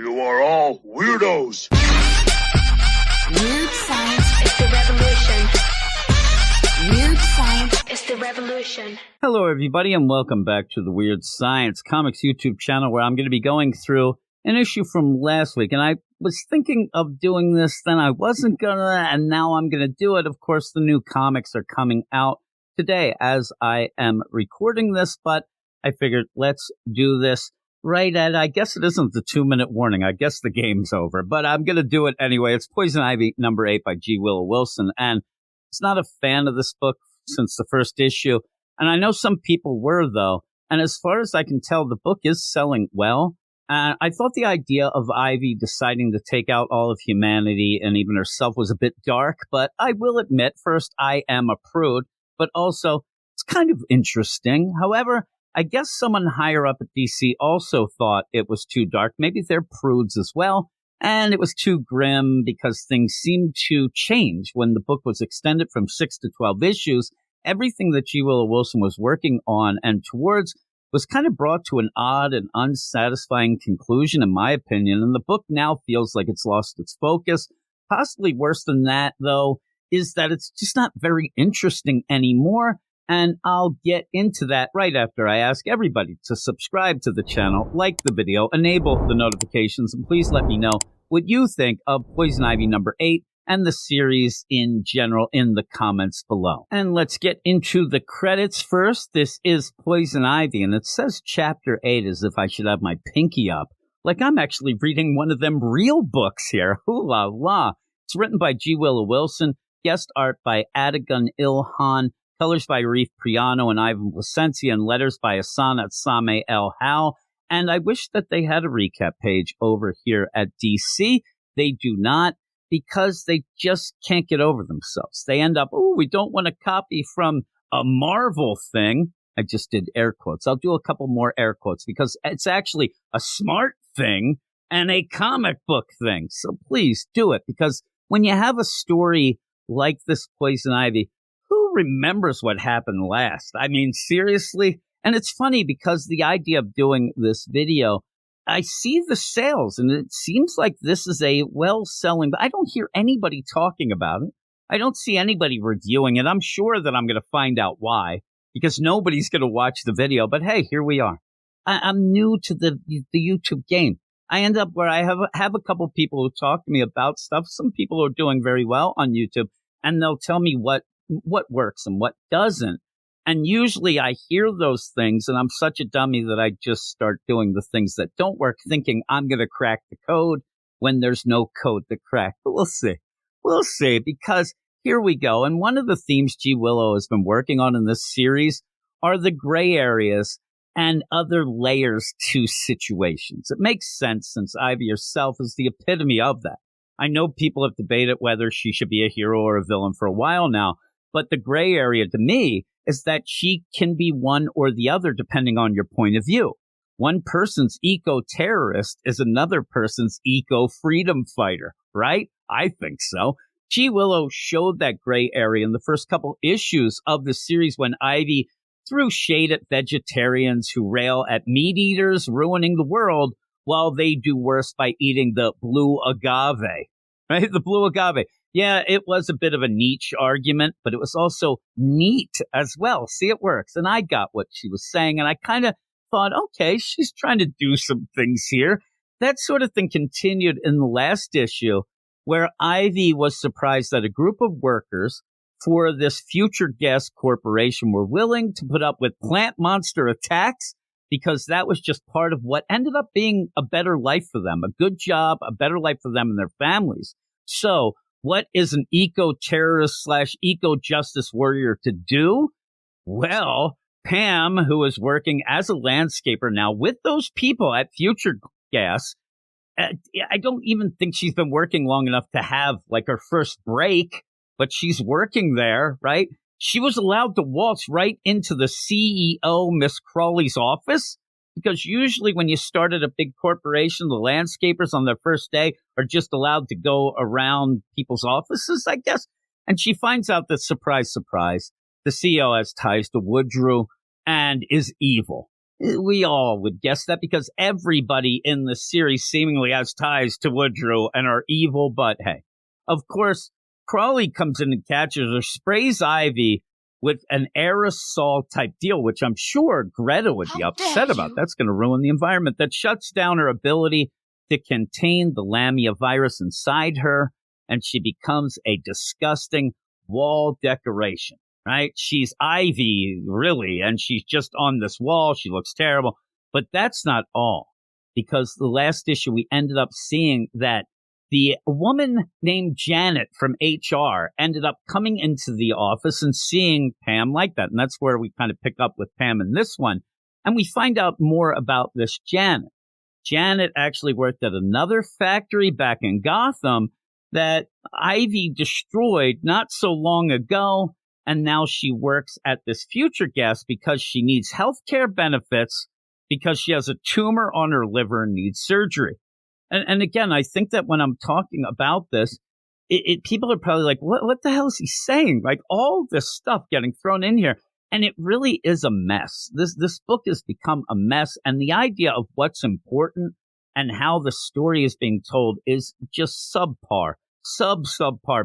You are all weirdos. Weird science is the revolution. Weird science is the revolution. Hello, everybody, and welcome back to the Weird Science Comics YouTube channel, where I'm going to be going through an issue from last week. And I was thinking of doing this, then I wasn't gonna, and now I'm going to do it. Of course, the new comics are coming out today as I am recording this, but I figured let's do this right at, I guess it isn't the 2-minute warning. I guess the game's over, but I'm going to do it anyway. It's Poison Ivy number 8 by G Willow Wilson. And it's not a fan of this book since the first issue. And I know some people were, though. And as far as I can tell, the book is selling well. And I thought the idea of Ivy deciding to take out all of humanity and even herself was a bit dark. But I will admit, first, I am a prude, but also it's kind of interesting. However, I guess someone higher up at DC also thought it was too dark. Maybe they're prudes as well. And it was too grim because things seemed to change when the book was extended from 6 to 12 issues. Everything that G Willow Wilson was working on and towards was kind of brought to an odd and unsatisfying conclusion, in my opinion. And the book now feels like it's lost its focus. Possibly worse than that, though, is that it's just not very interesting anymore. And I'll get into that right after I ask everybody to subscribe to the channel, like the video, enable the notifications, and please let me know what you think of Poison Ivy number 8 and the series in general in the comments below. And let's get into the credits first. This is Poison Ivy, and it says Chapter 8 as if I should have my pinky up. Like I'm actually reading one of them real books here. Ooh la la. It's written by G Willow Wilson, guest art by Atagun Ilhan, colors by Reef Priano and Ivan Placencia, and letters by Asana Same El Hal. And I wish that they had a recap page over here at DC. They do not, because they just can't get over themselves. They end up, oh, we don't want to copy from a Marvel thing. I just did air quotes. I'll do a couple more air quotes because it's actually a smart thing and a comic book thing. So please do it, because when you have a story like this Poison Ivy, who remembers what happened last? I mean, seriously? And it's funny because the idea of doing this video, I see the sales and it seems like this is a well-selling, but I don't hear anybody talking about it. I don't see anybody reviewing it. I'm sure that I'm going to find out why, because nobody's going to watch the video. But hey, here we are. I'm new to the YouTube game. I end up where I have a couple people who talk to me about stuff. Some people are doing very well on YouTube, and they'll tell me what works and what doesn't. And usually I hear those things and I'm such a dummy that I just start doing the things that don't work, thinking I'm going to crack the code when there's no code to crack. But we'll see. We'll see, because here we go. And one of the themes G Willow has been working on in this series are the gray areas and other layers to situations. It makes sense since Ivy herself is the epitome of that. I know people have debated whether she should be a hero or a villain for a while now. But the gray area to me is that she can be one or the other depending on your point of view. One person's eco-terrorist is another person's eco-freedom fighter, right? I think so. G Willow showed that gray area in the first couple issues of the series when Ivy threw shade at vegetarians who rail at meat eaters ruining the world while they do worse by eating the blue agave, right? The blue agave. Yeah, it was a bit of a niche argument, but it was also neat as well. See, it works. And I got what she was saying, and I kind of thought, okay, she's trying to do some things here. That sort of thing continued in the last issue, where Ivy was surprised that a group of workers for this future gas corporation were willing to put up with plant monster attacks because that was just part of what ended up being a better life for them, a good job, a better life for them and their families. So what is an eco-terrorist / eco-justice warrior to do? Well, Pam, who is working as a landscaper now with those people at Future Gas, I don't even think she's been working long enough to have like her first break, but she's working there, right? She was allowed to waltz right into the CEO, Miss Crawley's office, because usually when you start at a big corporation, the landscapers on their first day are just allowed to go around people's offices, I guess. And she finds out that, surprise, surprise, the CEO has ties to Woodrow and is evil. We all would guess that because everybody in the series seemingly has ties to Woodrow and are evil, but hey. Of course, Crawley comes in and catches her, sprays Ivy with an aerosol type deal, which I'm sure Greta would be upset about. That's going to ruin the environment. That shuts down her ability to contain the Lamia virus inside her, and she becomes a disgusting wall decoration, right? She's Ivy, really, and she's just on this wall. She looks terrible. But that's not all, because the last issue we ended up seeing that the woman named Janet from HR ended up coming into the office and seeing Pam like that. And that's where we kind of pick up with Pam in this one. And we find out more about this Janet. Janet actually worked at another factory back in Gotham that Ivy destroyed not so long ago. And now she works at this future gas because she needs health care benefits because she has a tumor on her liver and needs surgery. And again, I think that when I'm talking about this, people are probably like, what the hell is he saying? Like all this stuff getting thrown in here. And it really is a mess. This book has become a mess. And the idea of what's important and how the story is being told is just subpar,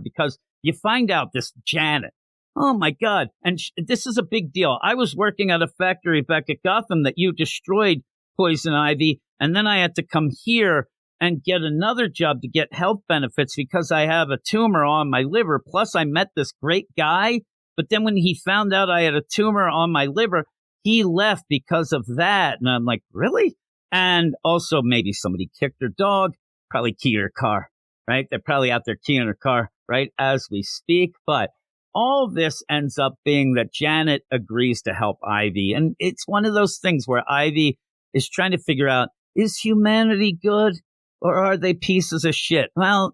because you find out this Janet. Oh, my God. And this is a big deal. I was working at a factory back at Gotham that you destroyed, Poison Ivy. And then I had to come here and get another job to get health benefits because I have a tumor on my liver. Plus, I met this great guy. But then when he found out I had a tumor on my liver, he left because of that. And I'm like, really? And also maybe somebody kicked her dog, probably keyed her car, right? They're probably out there keying her car right as we speak. But all this ends up being that Janet agrees to help Ivy. And it's one of those things where Ivy is trying to figure out, is humanity good or are they pieces of shit? Well,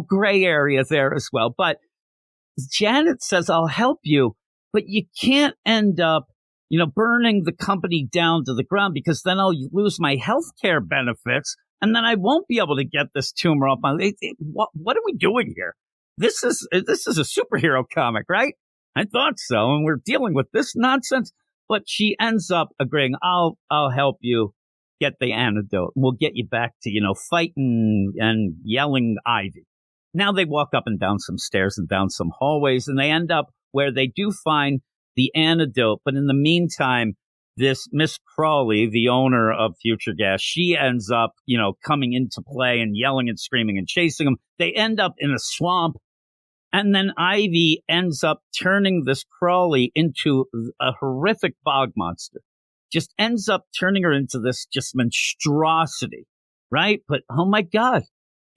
gray area there as well. But Janet says, I'll help you, but you can't end up, burning the company down to the ground because then I'll lose my health care benefits and then I won't be able to get this tumor off my. What are we doing here? This is a superhero comic, right? I thought so. And we're dealing with this nonsense, but she ends up agreeing. I'll help you get the antidote. We'll get you back to, fighting and yelling Ivy. Now they walk up and down some stairs and down some hallways, and they end up where they do find the antidote. But in the meantime, this Miss Crawley, the owner of Future Gas, she ends up, coming into play and yelling and screaming and chasing them. They end up in a swamp. And then Ivy ends up turning this Crawley into a horrific bog monster. Just ends up turning her into this just monstrosity, right? But, oh my God.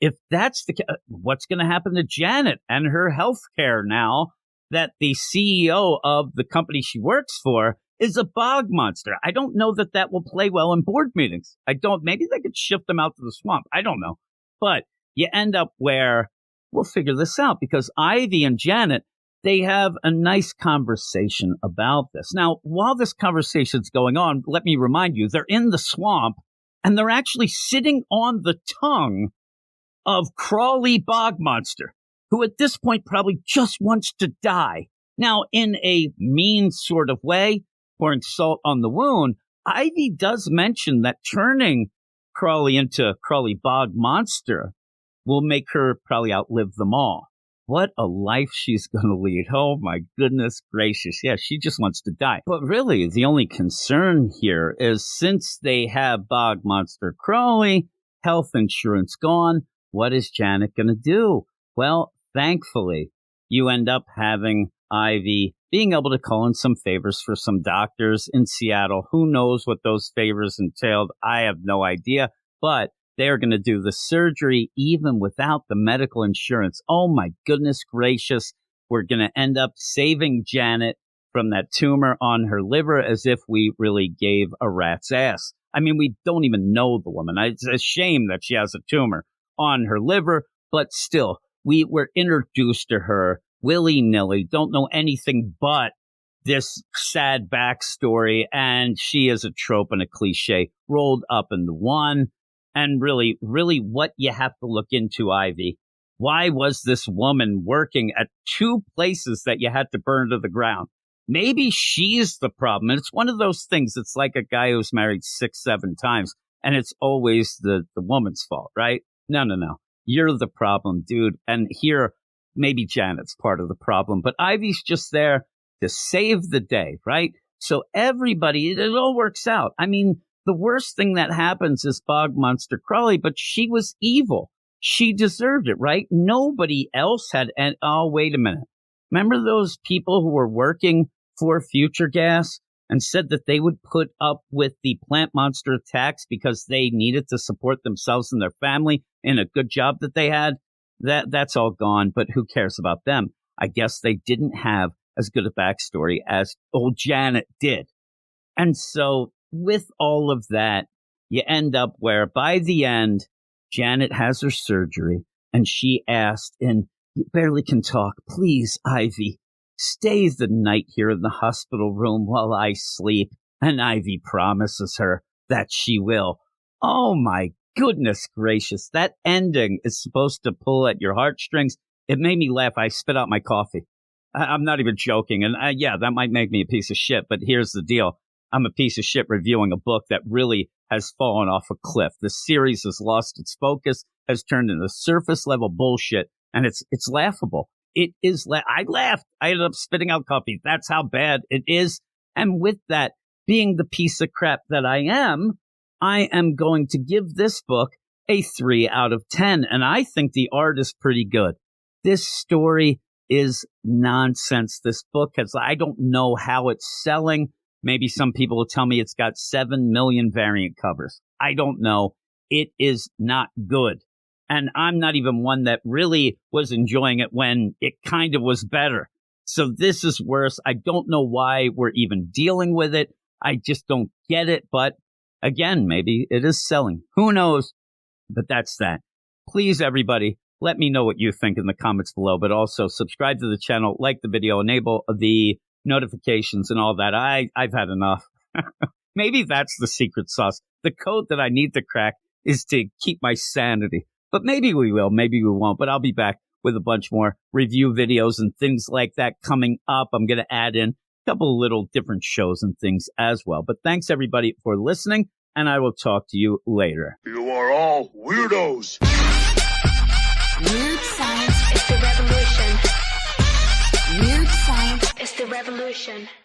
If that's what's going to happen to Janet and her health care now that the CEO of the company she works for is a bog monster? I don't know that will play well in board meetings. Maybe they could shift them out to the swamp. I don't know. But you end up where we'll figure this out because Ivy and Janet, they have a nice conversation about this. Now, while this conversation's going on, let me remind you, they're in the swamp and they're actually sitting on the tongue of Crawley Bog Monster, who at this point probably just wants to die. Now, in a mean sort of way, pouring salt on the wound, Ivy does mention that turning Crawley into Crawley Bog Monster will make her probably outlive them all. What a life she's going to lead. Oh, my goodness gracious. Yeah, she just wants to die. But really, the only concern here is since they have Bog Monster Crawley, health insurance gone, what is Janet going to do? Well, thankfully, you end up having Ivy being able to call in some favors for some doctors in Seattle. Who knows what those favors entailed? I have no idea. But they are going to do the surgery even without the medical insurance. Oh, my goodness gracious. We're going to end up saving Janet from that tumor on her liver as if we really gave a rat's ass. I mean, we don't even know the woman. It's a shame that she has a tumor on her liver, but still, we were introduced to her willy-nilly, don't know anything but this sad backstory, and she is a trope and a cliche rolled up into one. And really what you have to look into, Ivy. Why was this woman working at two places that you had to burn to the ground? maybe she's the problem. And it's one of those things. It's like a guy who's married 6, 7 times, and it's always the woman's fault, right? No. You're the problem, dude. And here, maybe Janet's part of the problem, but Ivy's just there to save the day, right? So everybody, it all works out. I mean, the worst thing that happens is Bog Monster Crawley, but she was evil. She deserved it, right? Nobody else had. And oh, wait a minute. Remember those people who were working for Future Gas and said that they would put up with the plant monster attacks because they needed to support themselves and their family in a good job that they had? That's all gone, but who cares about them? I guess they didn't have as good a backstory as old Janet did. And so with all of that, you end up where by the end, Janet has her surgery and she asked, and you barely can talk, please, Ivy, stay the night here in the hospital room while I sleep. And Ivy promises her that she will. Oh my goodness gracious. That ending is supposed to pull at your heartstrings. It made me laugh. I spit out my coffee. I'm not even joking. And yeah, that might make me a piece of shit, but here's the deal. I'm a piece of shit reviewing a book that really has fallen off a cliff. The series has lost its focus, has turned into surface level bullshit, and it's laughable. It is. I laughed. I ended up spitting out coffee. That's how bad it is. And with that, being the piece of crap that I am going to give this book a 3 out of 10. And I think the art is pretty good. This story is nonsense. This book I don't know how it's selling. Maybe some people will tell me it's got 7 million variant covers. I don't know. It is not good. And I'm not even one that really was enjoying it when it kind of was better. So this is worse. I don't know why we're even dealing with it. I just don't get it. But again, maybe it is selling. Who knows? But that's that. Please, everybody, let me know what you think in the comments below. But also subscribe to the channel, like the video, enable the notifications and all that. I've had enough. Maybe that's the secret sauce. The code that I need to crack is to keep my sanity. But maybe we will, maybe we won't. But I'll be back with a bunch more review videos and things like that coming up. I'm going to add in a couple of little different shows and things as well. But thanks, everybody, for listening, and I will talk to you later. You are all weirdos. Weird science is the revolution. Weird science is the revolution.